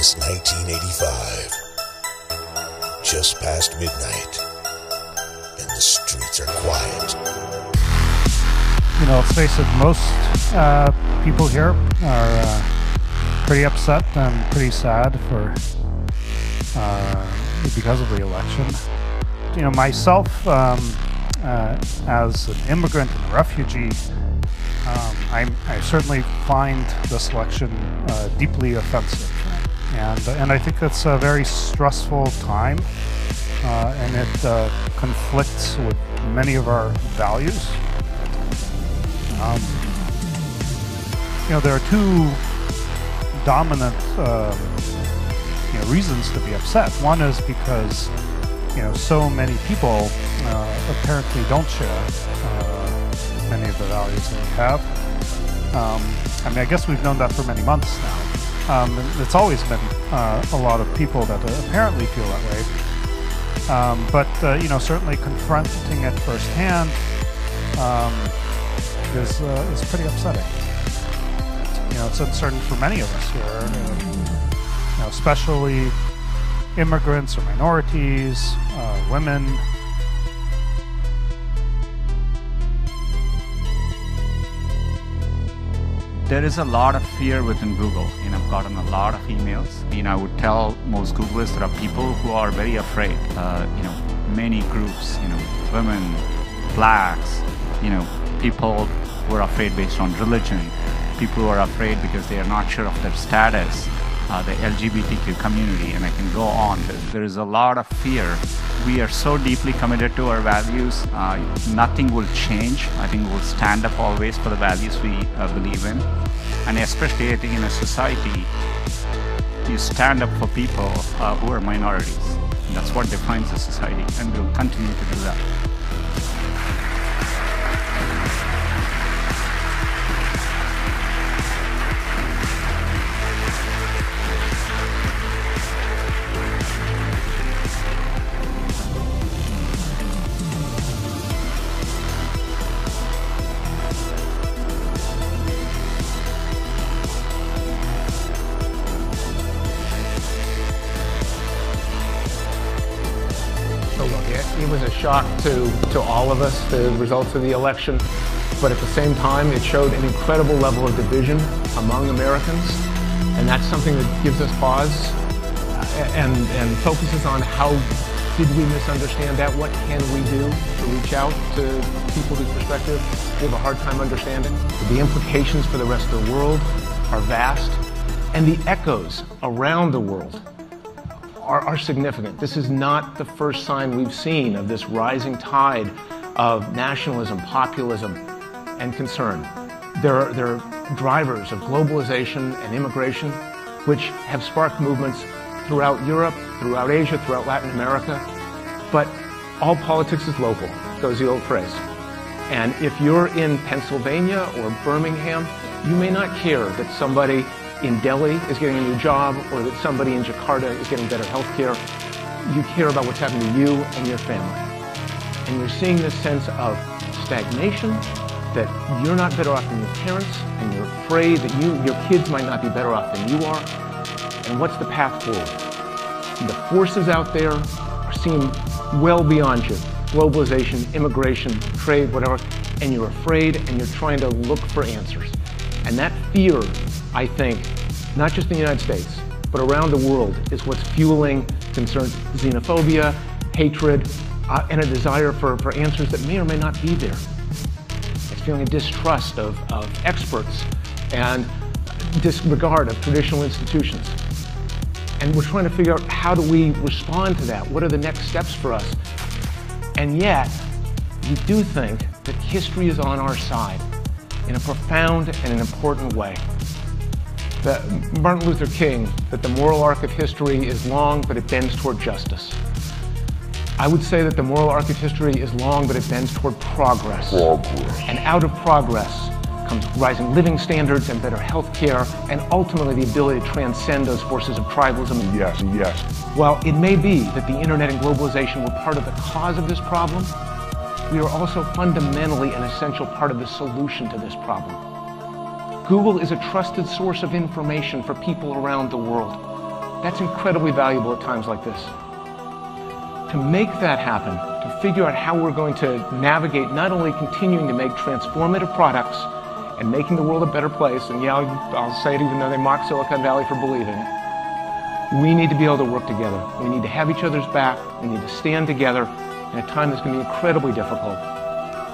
August 1985. Just past midnight, and the streets are quiet. You know, let's face it, most people here are pretty upset and pretty sad for because of the election. You know, myself, as an immigrant and a refugee, I certainly find this election deeply offensive, and I think it's a very stressful time, and it conflicts with many of our values. You know, there are two dominant reasons to be upset. One is because so many people apparently don't share many of the values that we have. I mean, I guess we've known that for many months now. It's always been a lot of people that apparently feel that way. But certainly confronting it firsthand is pretty upsetting. It's uncertain for many of us here, especially immigrants or minorities, women. There is a lot of fear within Google. I've gotten a lot of emails. I would tell most Googlers there are people who are very afraid. Many groups, women, blacks, people who are afraid based on religion, people who are afraid because they are not sure of their status, the LGBTQ community, and I can go on. There is a lot of fear. We are so deeply committed to our values. Nothing will change. I think we'll stand up always for the values we believe in. And especially, I think, in a society, you stand up for people who are minorities. And that's what defines a society, and we'll continue to do that. It was a shock to all of us, the results of the election, but at the same time it showed an incredible level of division among Americans, and that's something that gives us pause and focuses on how did we misunderstand that, what can we do to reach out to people whose perspective we have a hard time understanding. The implications for the rest of the world are vast, and the echoes around the world are significant. This is not the first sign we've seen of this rising tide of nationalism, populism, and concern. There are drivers of globalization and immigration which have sparked movements throughout Europe, throughout Asia, throughout Latin America. But all politics is local, goes the old phrase. And if you're in Pennsylvania or Birmingham, you may not care that somebody in Delhi is getting a new job or that somebody in Jakarta is getting better health care. You care about what's happening to you and your family. And you're seeing this sense of stagnation, that you're not better off than your parents, and you're afraid that your kids might not be better off than you are. And what's the path forward? And the forces out there are seeing well beyond you. Globalization, immigration, trade, whatever, and you're afraid and you're trying to look for answers. And that fear, I think, not just in the United States, but around the world, is what's fueling concerns, xenophobia, hatred, and a desire for answers that may or may not be there. It's feeling a distrust of experts and disregard of traditional institutions. And we're trying to figure out, how do we respond to that? What are the next steps for us? And yet, we do think that history is on our side in a profound and an important way. Martin Luther King, that the moral arc of history is long, but it bends toward justice. I would say that the moral arc of history is long, but it bends toward progress. And out of progress comes rising living standards and better health care, and ultimately the ability to transcend those forces of tribalism. Yes. While it may be that the internet and globalization were part of the cause of this problem, we are also fundamentally an essential part of the solution to this problem. Google is a trusted source of information for people around the world. That's incredibly valuable at times like this. To make that happen, to figure out how we're going to navigate not only continuing to make transformative products and making the world a better place, and yeah, I'll say it even though they mock Silicon Valley for believing it, we need to be able to work together. We need to have each other's back. We need to stand together in a time that's going to be incredibly difficult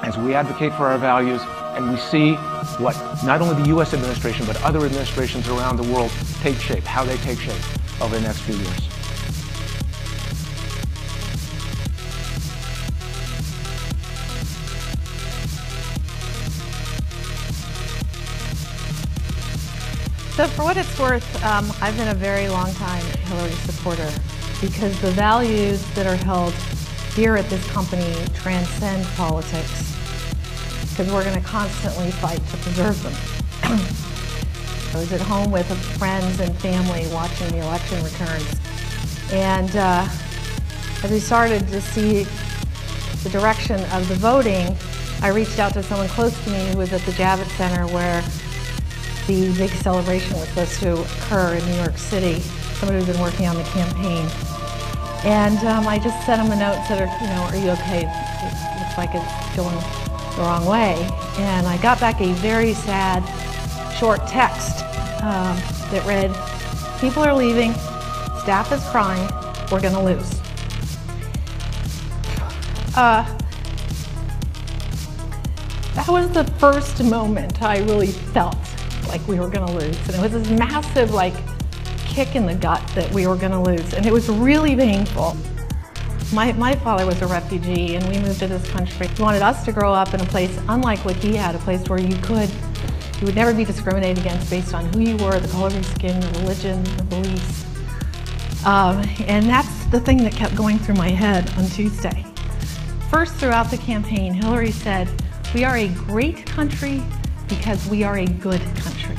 as we advocate for our values and we see what not only the U.S. administration but other administrations around the world take shape, how they take shape over the next few years. So for what it's worth, I've been a very long time Hillary supporter because the values that are held here at this company transcend politics because we're going to constantly fight to preserve them. I was at home with friends and family watching the election returns, and as we started to see the direction of the voting, I reached out to someone close to me who was at the Javits Center where the big celebration was supposed to occur in New York City, somebody who's been working on the campaign. And I just sent him a note and said, are you okay? It looks like it's going the wrong way. And I got back a very sad, short text that read, people are leaving, staff is crying, we're gonna lose. That was the first moment I really felt like we were gonna lose. And it was this massive kick in the gut that we were gonna lose. And it was really painful. My father was a refugee and we moved to this country. He wanted us to grow up in a place unlike what he had, a place where you would never be discriminated against based on who you were, the color of your skin, your religion, your beliefs. And that's the thing that kept going through my head on Tuesday. First, throughout the campaign, Hillary said, we are a great country because we are a good country.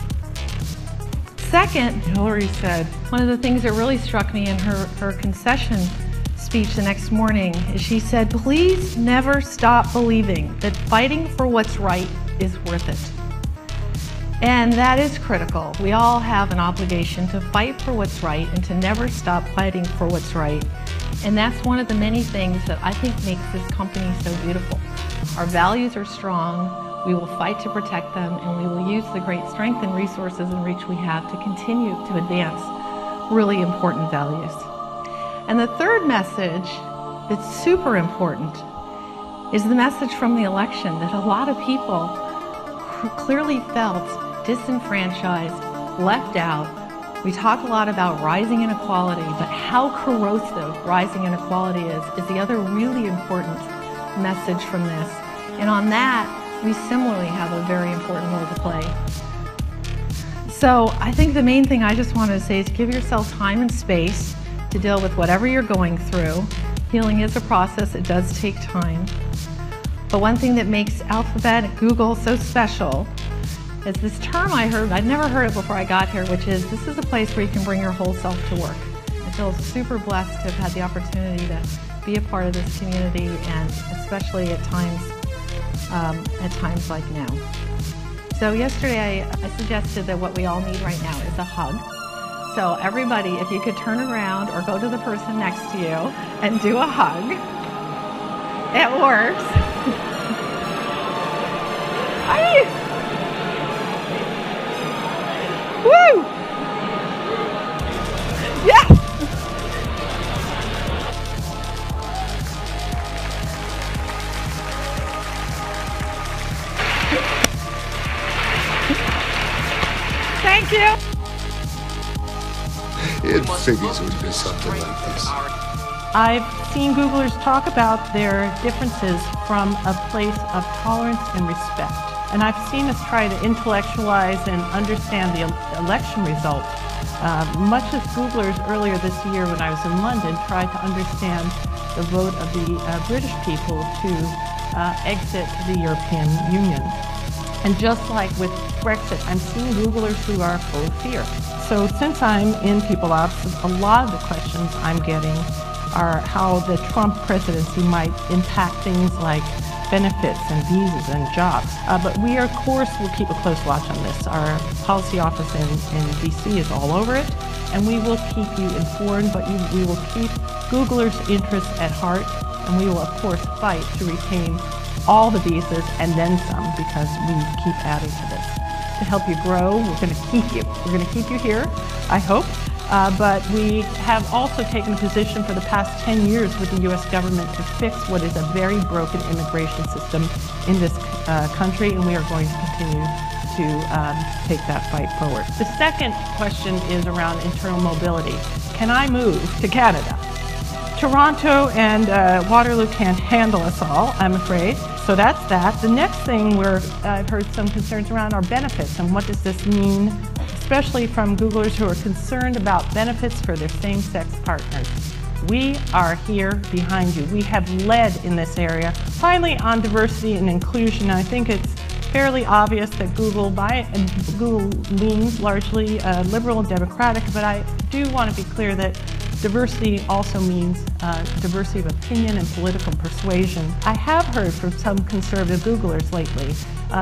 Second, Hillary said, one of the things that really struck me in her concession speech the next morning is she said, please never stop believing that fighting for what's right is worth it. And that is critical. We all have an obligation to fight for what's right and to never stop fighting for what's right. And that's one of the many things that I think makes this company so beautiful. Our values are strong. We will fight to protect them, and we will use the great strength and resources and reach we have to continue to advance really important values. And the third message that's super important is the message from the election that a lot of people clearly felt disenfranchised, left out. We talk a lot about rising inequality, but how corrosive rising inequality is the other really important message from this. And on that, we similarly have a very important role to play. So I think the main thing I just wanted to say is give yourself time and space to deal with whatever you're going through. Healing is a process, it does take time. But one thing that makes Alphabet, Google so special is this term I heard, I'd never heard it before I got here, which is this is a place where you can bring your whole self to work. I feel super blessed to have had the opportunity to be a part of this community, and especially at times like now. So yesterday I suggested that what we all need right now is a hug. So everybody, if you could turn around or go to the person next to you and do a hug. It works. Woo! Yes! Thank you. It figures it would be something like this. I've seen Googlers talk about their differences from a place of tolerance and respect. And I've seen us try to intellectualize and understand the election result, much as Googlers earlier this year when I was in London tried to understand the vote of the British people to exit the European Union. And just like with Brexit, I'm seeing Googlers who are full of fear. So since I'm in People Ops, a lot of the questions I'm getting are how the Trump presidency might impact things like benefits and visas and jobs. But we, of course, will keep a close watch on this. Our policy office in DC is all over it, and we will keep you informed, but we will keep Googlers' interests at heart, and we will, of course, fight to retain all the visas and then some, because we keep adding to this. To help you grow, we're going to keep you. We're going to keep you here, I hope. But we have also taken a position for the past 10 years with the U.S. government to fix what is a very broken immigration system in this country, and we are going to continue to take that fight forward. The second question is around internal mobility. Can I move to Canada? Toronto and Waterloo can't handle us all, I'm afraid. So that's that. The next thing I've heard some concerns around are benefits, and what does this mean, especially from Googlers who are concerned about benefits for their same-sex partners. We are here behind you. We have led in this area. Finally, on diversity and inclusion, I think it's fairly obvious that Google leans largely liberal and democratic, but I do want to be clear that diversity also means diversity of opinion and political persuasion. I have heard from some conservative Googlers lately,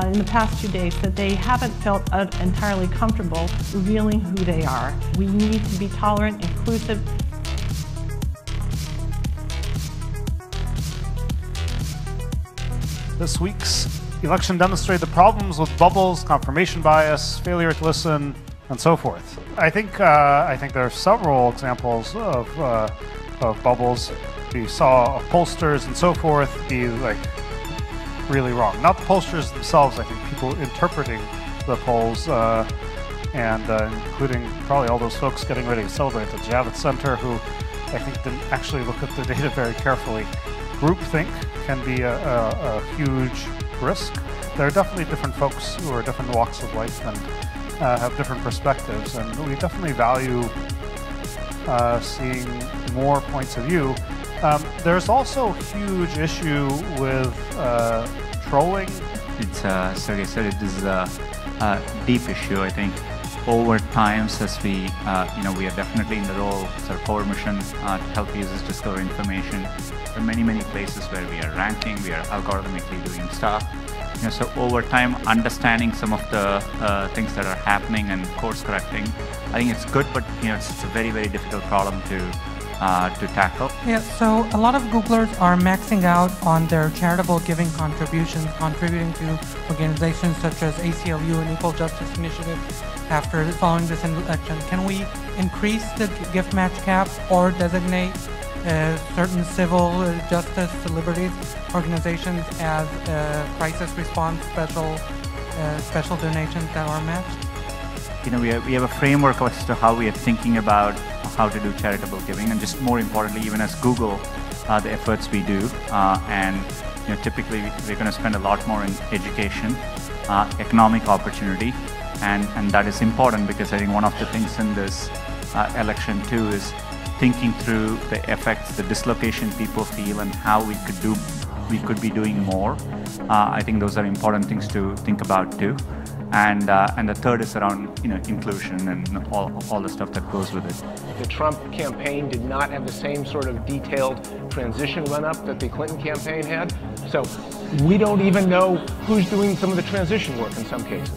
in the past 2 days, that they haven't felt entirely comfortable revealing who they are. We need to be tolerant, inclusive. This week's election demonstrated the problems with bubbles, confirmation bias, failure to listen, and so forth. I think there are several examples of bubbles. We saw pollsters and so forth be like really wrong. Not the pollsters themselves. I think people interpreting the polls, and including probably all those folks getting ready to celebrate at the Javits Center, who I think didn't actually look at the data very carefully. Groupthink can be a huge risk. There are definitely different folks who are different walks of life and have different perspectives, and we definitely value seeing more points of view. There's also a huge issue with trolling. It's Sergey said this is a deep issue. I think over time, as we we are definitely in the role, it's our core mission to help users discover information. There are many places where we are ranking, we are algorithmically doing stuff. So over time, understanding some of the things that are happening and course correcting, I think it's good, but it's a very difficult problem to tackle. Yeah, so a lot of Googlers are maxing out on their charitable giving contributions, contributing to organizations such as ACLU and Equal Justice Initiative after following this election. Can we increase the gift match cap or designate certain civil justice liberties organizations as crisis response special donations that are matched? We have a framework as to how we are thinking about how to do charitable giving, and just more importantly, even as Google, the efforts we do, and typically we're going to spend a lot more in education, economic opportunity, and that is important because I think one of the things in this election too is thinking through the effects, the dislocation people feel, and how we could be doing more. I think those are important things to think about too. And the third is around inclusion and all the stuff that goes with it. The Trump campaign did not have the same sort of detailed transition run-up that the Clinton campaign had. So we don't even know who's doing some of the transition work in some cases.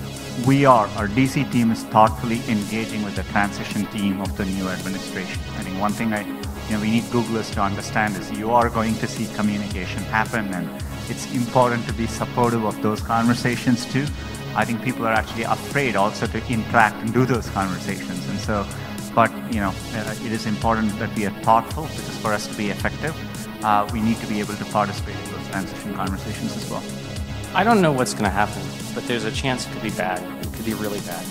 Our DC team is thoughtfully engaging with the transition team of the new administration. I think one thing we need Googlers to understand is you are going to see communication happen, and it's important to be supportive of those conversations too. I think people are actually afraid also to interact and do those conversations, and so, but it is important that we are thoughtful, because for us to be effective, we need to be able to participate in those transition conversations as well. I don't know what's going to happen, but there's a chance it could be bad. It could be really bad.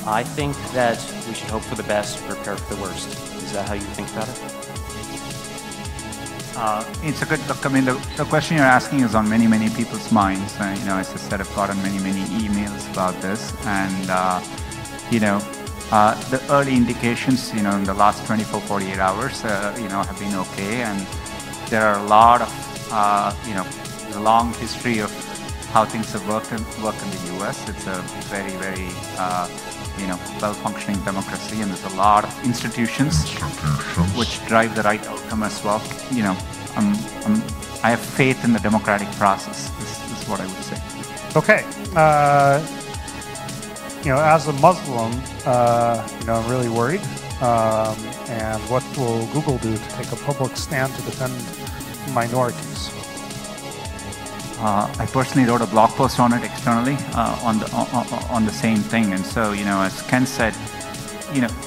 I think that we should hope for the best, prepare for the worst. Is that how you think about it? It's a good look. I mean, the question you're asking is on many people's minds. As I said, I've gotten many emails about this, and the early indications, in the last 24, 48 hours, have been okay, and there are a lot of, there's a long history of how things have worked in the U.S. It's a very well-functioning democracy, and there's a lot of institutions which drive the right outcome as well. I'm I have faith in the democratic process. This is what I would say. Okay. As a Muslim, I'm really worried. And what will Google do to take a public stand to defend minorities? I personally wrote a blog post on it externally on the same thing. And so, as Ken said,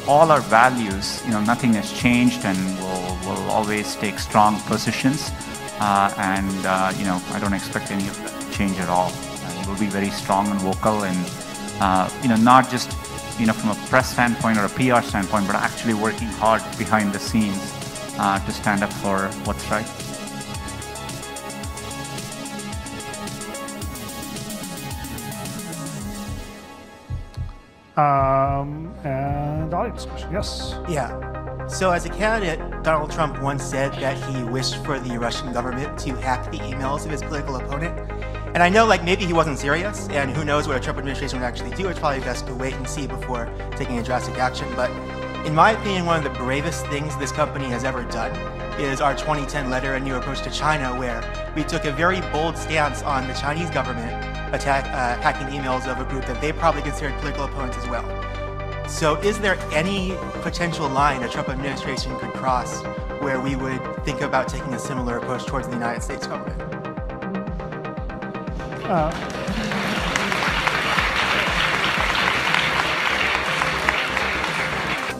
all our values, nothing has changed, and we'll always take strong positions. I don't expect any of that to change at all. And we'll be very strong and vocal, and not just from a press standpoint or a PR standpoint, but actually working hard behind the scenes to stand up for what's right. And audience question, yes? Yeah. So as a candidate, Donald Trump once said that he wished for the Russian government to hack the emails of his political opponent. And I know maybe he wasn't serious, and who knows what a Trump administration would actually do. It's probably best to wait and see before taking a drastic action. But in my opinion, one of the bravest things this company has ever done is our 2010 letter and new approach to China, where we took a very bold stance on the Chinese government hacking emails of a group that they probably considered political opponents as well. So is there any potential line a Trump administration could cross where we would think about taking a similar approach towards the United States government?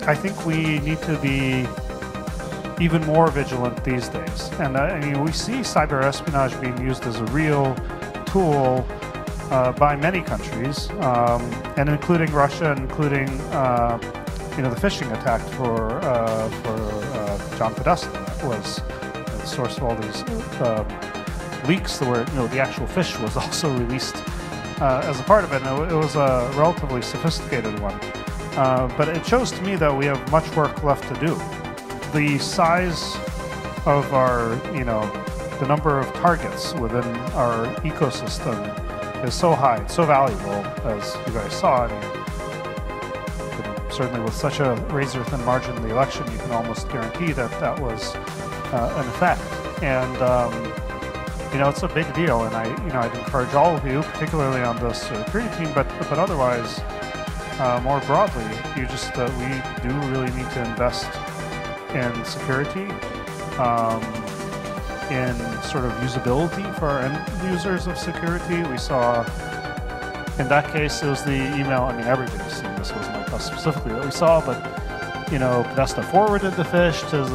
I think we need to be even more vigilant these days. And we see cyber espionage being used as a real tool by many countries, and including Russia, including the phishing attack for John Podesta. That was the source of all these leaks where the actual fish was also released as a part of it. And it was a relatively sophisticated one, but it shows to me that we have much work left to do. The size of our, the number of targets within our ecosystem is so high, it's so valuable, as you guys saw. Certainly with such a razor-thin margin in the election, you can almost guarantee that that was an effect. And it's a big deal, and I'd encourage all of you, particularly on the security team, but otherwise, more broadly, we do really need to invest in security, in sort of usability for our end users of security. We saw, in that case, it was the email. Everybody's seen this. It wasn't like us specifically that we saw, but Podesta forwarded the fish to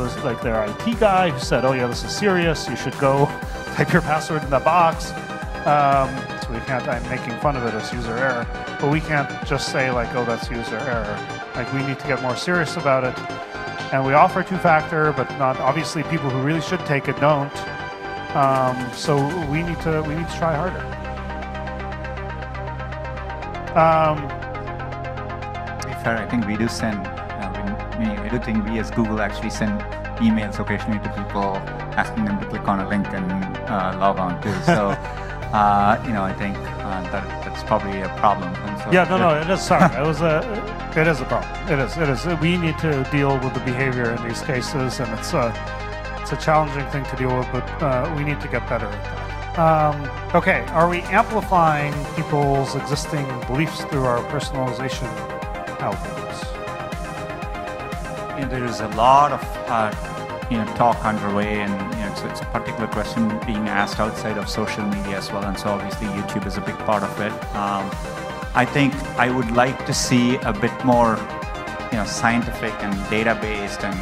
their IT guy who said, "Oh yeah, this is serious. You should go type your password in the box." So we can't. I'm making fun of it as user error, but we can't just say "Oh, that's user error." We need to get more serious about it. And we offer two-factor, but not obviously people who really should take it don't. So we need to try harder. I think we do send. I do think we as Google actually send emails occasionally to people asking them to click on a link and log on too. So I think that's probably a problem. And so, no, it is. Sorry, it is a problem. It is. We need to deal with the behavior in these cases, and it's a challenging thing to deal with, but we need to get better at that. Okay, are we amplifying people's existing beliefs through our personalization algorithms? There is a lot of talk underway, and it's a particular question being asked outside of social media as well, and so obviously YouTube is a big part of it. I think I would like to see a bit more scientific and data-based and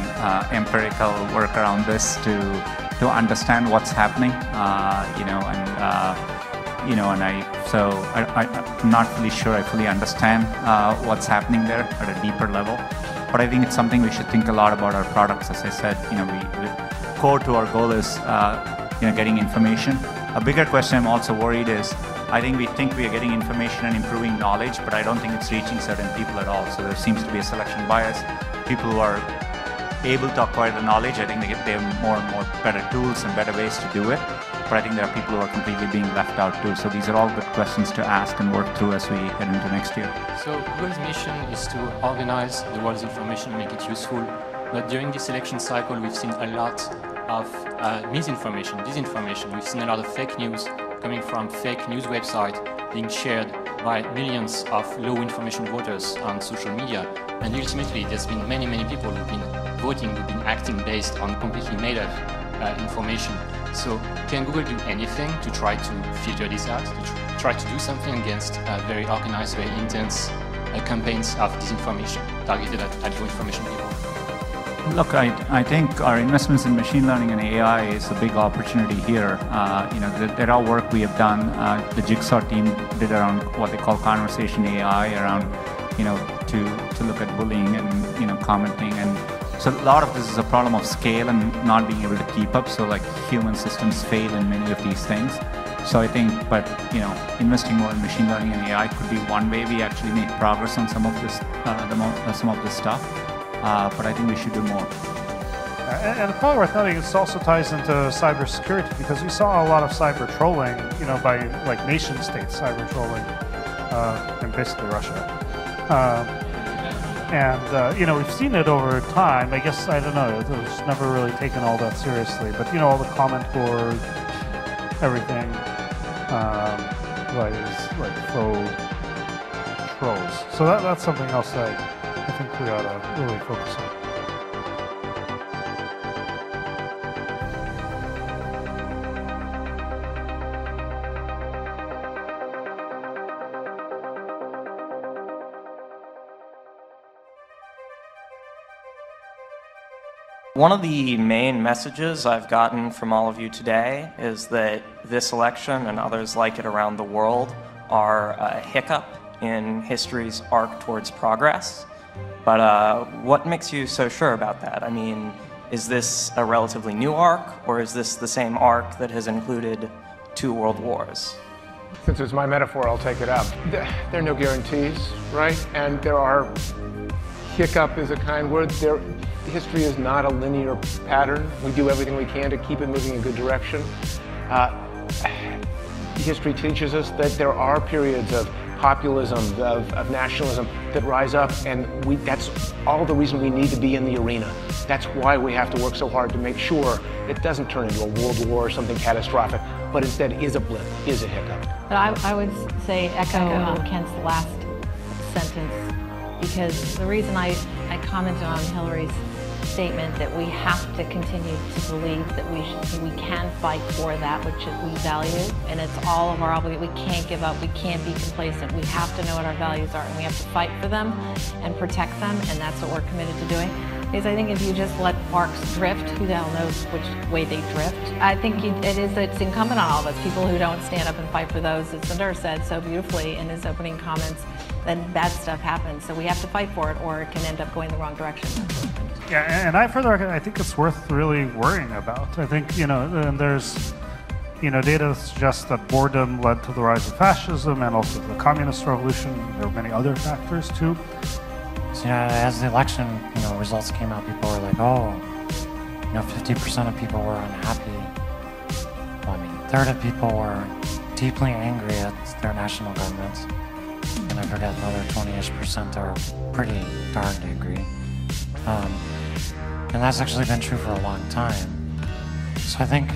empirical work around this to understand what's happening, I'm not really sure I fully understand what's happening there at a deeper level. But I think it's something we should think a lot about our products. As I said, we core to our goal is getting information. A bigger question I'm also worried is, I think we are getting information and improving knowledge, but I don't think it's reaching certain people at all. So there seems to be a selection bias. People who are able to acquire the knowledge, I think they have more and more better tools and better ways to do it. But I think there are people who are completely being left out too. So these are all good questions to ask and work through as we head into next year. So Google's mission is to organize the world's information and make it useful. But during this election cycle, we've seen a lot of misinformation, disinformation. We've seen a lot of fake news coming from fake news websites being shared by millions of low information voters on social media. And ultimately, there's been many, many people who've been voting, who've been acting based on completely made up information. So can Google do anything to try to filter this out, to try to do something against very organized, very intense campaigns of disinformation targeted at low information people? Look, I think our investments in machine learning and AI is a big opportunity here. There are work we have done. The Jigsaw team did around what they call conversation AI, around, to look at bullying and, commenting. And so a lot of this is a problem of scale and not being able to keep up. So like human systems fail in many of these things. So I think, investing more in machine learning and AI could be one way we actually make progress on some of this, some of this stuff. But I think we should do more. And probably worth noting, it also ties into cybersecurity, because we saw a lot of cyber trolling, by like nation states cyber trolling, in basically Russia. We've seen it over time. I guess, I don't know, it was never really taken all that seriously. But, all the comment boards, everything, like faux trolls. So that's something else that I think we ought to really focus on. One of the main messages I've gotten from all of you today is that this election and others like it around the world are a hiccup in history's arc towards progress. But what makes you so sure about that? I mean, is this a relatively new arc, or is this the same arc that has included 2 world wars? Since it's my metaphor, I'll take it up. There are no guarantees, right? And there are, hiccup is a kind word. History is not a linear pattern. We do everything we can to keep it moving in a good direction. History teaches us that there are periods of populism, of nationalism that rise up, and that's all the reason we need to be in the arena. That's why we have to work so hard to make sure it doesn't turn into a world war or something catastrophic, but instead is a blip, is a hiccup. But I would say echo Kent's last sentence, because the reason I commented on Hillary's statement that we have to continue to believe that we can fight for that which we value, and it's all of our obligation. We can't give up, we can't be complacent, we have to know what our values are, and we have to fight for them and protect them, and that's what we're committed to doing. Because I think if you just let sparks drift, who the hell knows which way they drift. I think it's incumbent on all of us, people who don't stand up and fight for those, as Sundar said so beautifully in his opening comments, then bad stuff happens. So we have to fight for it, or it can end up going the wrong direction. Yeah, and I think it's worth really worrying about. I think, and there's, data that suggests that boredom led to the rise of fascism and also the communist revolution. There were many other factors too. So, as the election, results came out, people were like, oh, 50% of people were unhappy. Well, I mean, a third of people were deeply angry at their national governments. And I forget, another 20-ish% are pretty darned angry. And that's actually been true for a long time. So I think,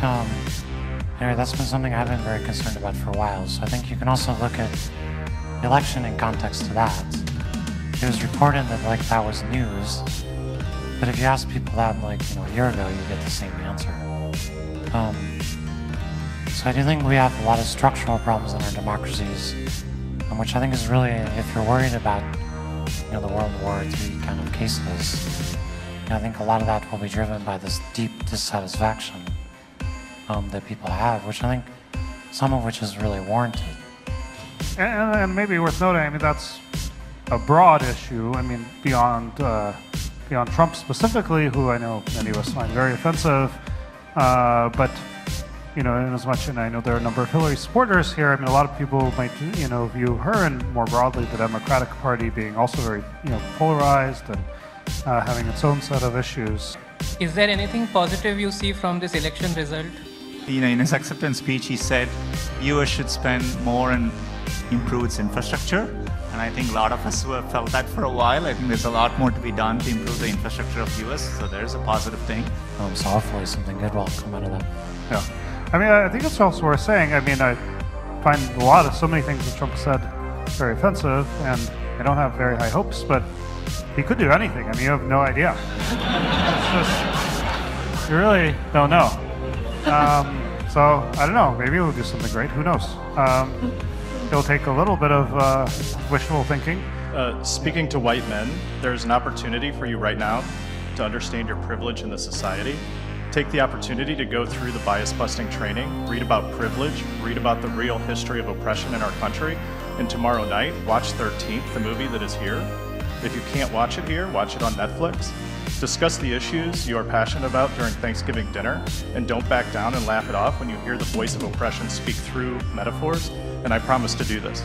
that's been something I've been very concerned about for a while. So I think you can also look at the election in context to that. It was reported that that was news, but if you ask people that a year ago, you get the same answer. So I do think we have a lot of structural problems in our democracies, which I think is really, if you're worried about the World War III kind of cases, I think a lot of that will be driven by this deep dissatisfaction that people have, which I think some of which is really warranted. And maybe worth noting, I mean, that's a broad issue. I mean, beyond Trump specifically, who I know many of us find very offensive, but in as much, and I know there are a number of Hillary supporters here, I mean, a lot of people might, view her and more broadly the Democratic Party being also very, polarized and having its own set of issues. Is there anything positive you see from this election result? In his acceptance speech, he said US should spend more and improve its infrastructure. And and I think a lot of us who have felt that for a while. I think there's a lot more to be done to improve the infrastructure of US, so there's a positive thing. So hopefully something good will come out of that. Yeah. I mean, I think it's also worth saying, I mean, I find so many things that Trump said very offensive, and I don't have very high hopes, but he could do anything. I mean, you have no idea. It's just, you really don't know. So, I don't know, maybe he'll do something great, who knows? It'll take a little bit of wishful thinking. Speaking to white men, there's an opportunity for you right now to understand your privilege in the society. Take the opportunity to go through the bias-busting training, read about privilege, read about the real history of oppression in our country, and tomorrow night, watch 13th, the movie that is here. If you can't watch it here, watch it on Netflix. Discuss the issues you are passionate about during Thanksgiving dinner, and don't back down and laugh it off when you hear the voice of oppression speak through metaphors, and I promise to do this.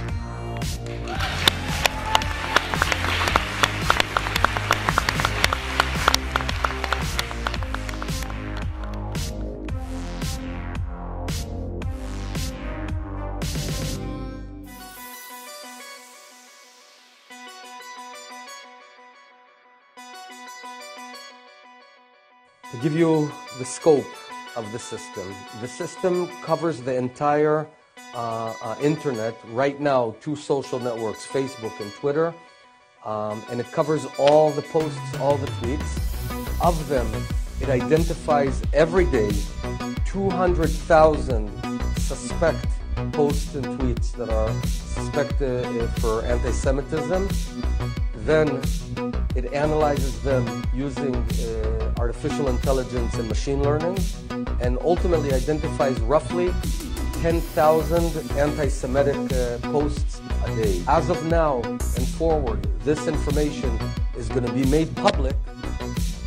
To give you the scope of the system covers the entire internet right now, 2 social networks, Facebook and Twitter, and it covers all the posts, all the tweets. Of them, it identifies every day 200,000 suspect posts and tweets that are suspected for anti-Semitism. Then it analyzes them using artificial intelligence and machine learning, and ultimately identifies roughly 10,000 anti-Semitic posts a day. As of now and forward, this information is going to be made public.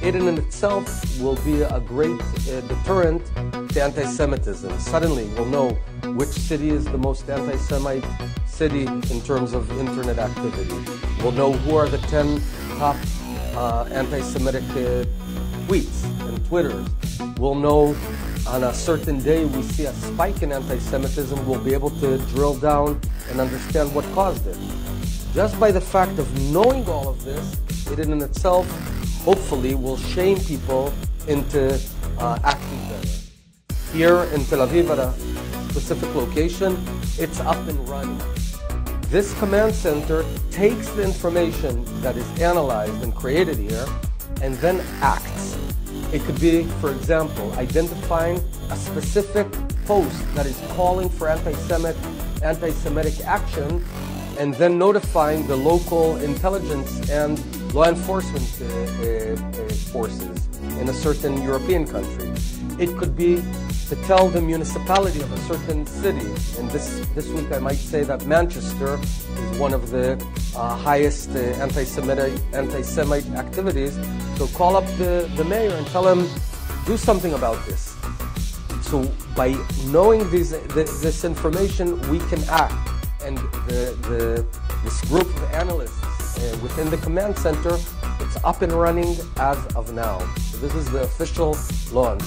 It in itself will be a great deterrent to anti-Semitism. Suddenly we'll know which city is the most anti-Semite city in terms of internet activity. We'll know who are the 10 top anti-Semitic tweets and Twitters. We'll know on a certain day we see a spike in anti-Semitism, we'll be able to drill down and understand what caused it. Just by the fact of knowing all of this, it in itself hopefully will shame people into acting better. Here in Tel Aviv at a specific location, it's up and running. This command center takes the information that is analyzed and created here and then acts. It could be, for example, identifying a specific post that is calling for anti-Semitic action and then notifying the local intelligence and law enforcement forces in a certain European country. It could be to tell the municipality of a certain city, and this week I might say that Manchester is one of the highest anti-Semite activities, so call up the mayor and tell him, do something about this. So by knowing this information, we can act, and this group of analysts within the command center, it's up and running as of now. So this is the official launch.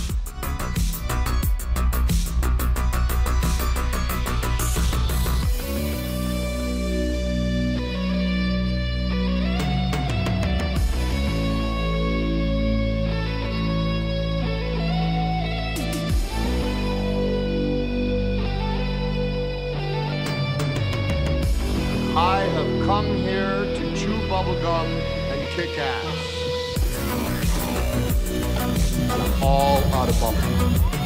I have come here to chew bubblegum and kick ass. I'm all out of bubblegum.